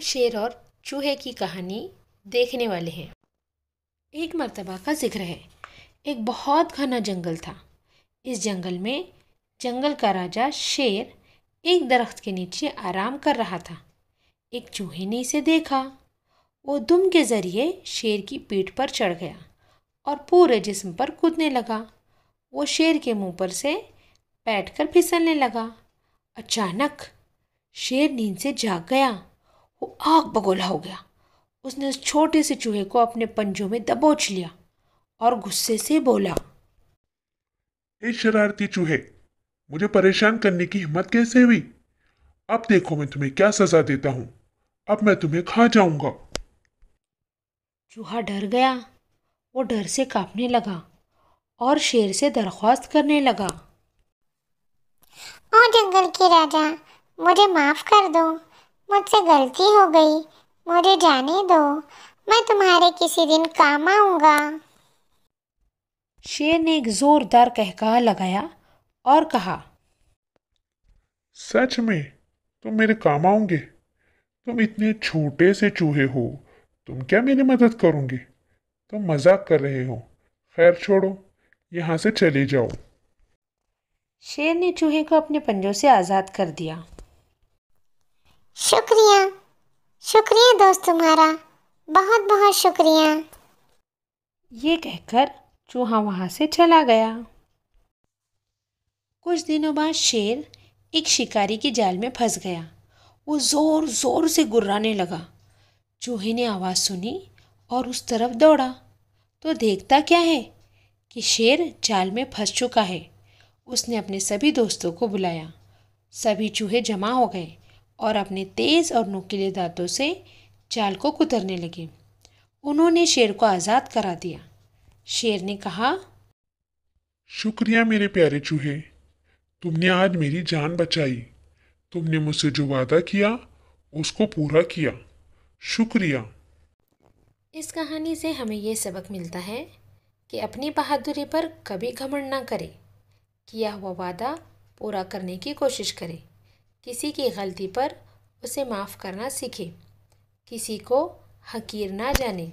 शेर और चूहे की कहानी देखने वाले हैं। एक मर्तबा का जिक्र है। एक बहुत घना जंगल था। इस जंगल में जंगल का राजा शेर एक दरख्त के नीचे आराम कर रहा था। एक चूहे ने इसे देखा। वो दुम के जरिए शेर की पीठ पर चढ़ गया और पूरे जिस्म पर कूदने लगा। वो शेर के मुंह पर से बैठकर फिसलने लगा। अचानक शेर नींद से जाग गया। वो आग बगोला हो गया। उसने उस छोटे से चूहे को अपने पंजों में दबोच लिया और गुस्से से बोला, ए शरारती चूहे, मुझे परेशान करने की हिम्मत कैसे हुई? अब देखो मैं तुम्हें क्या सजा देता हूँ। अब मैं तुम्हें खा जाऊंगा। चूहा डर गया। वो डर से कांपने लगा और शेर से दरख्वास्त करने लगा। ओ जंगल के राजा, मुझे माफ कर दो। मुझसे गलती हो गई। मुझे जाने दो। मैं तुम्हारे किसी दिन काम आऊंगा। शेर ने एक जोरदार कहकहा लगाया और कहा, सच में तुम मेरे काम आओगे? तुम इतने छोटे से चूहे हो, तुम क्या मेरी मदद करोगे? तुम मजाक कर रहे हो। खैर छोड़ो, यहाँ से चले जाओ। शेर ने चूहे को अपने पंजों से आज़ाद कर दिया। शुक्रिया, शुक्रिया दोस्त तुम्हारा। बहुत बहुत शुक्रिया। ये कहकर चूहा वहाँ से चला गया। कुछ दिनों बाद शेर एक शिकारी की जाल में फंस गया। वो जोर जोर से गुर्राने लगा। चूहे ने आवाज़ सुनी और उस तरफ दौड़ा तो देखता क्या है कि शेर जाल में फंस चुका है। उसने अपने सभी दोस्तों को बुलाया। सभी चूहे जमा हो गए और अपने तेज़ और नुकीले दांतों से जाल को कुतरने लगे। उन्होंने शेर को आज़ाद करा दिया। शेर ने कहा, शुक्रिया मेरे प्यारे चूहे, तुमने आज मेरी जान बचाई। तुमने मुझसे जो वादा किया उसको पूरा किया। शुक्रिया। इस कहानी से हमें ये सबक मिलता है कि अपनी बहादुरी पर कभी घमंड ना करें। किया हुआ वादा पूरा करने की कोशिश करें। किसी की गलती पर उसे माफ़ करना सीखें। किसी को हकीर ना जाने।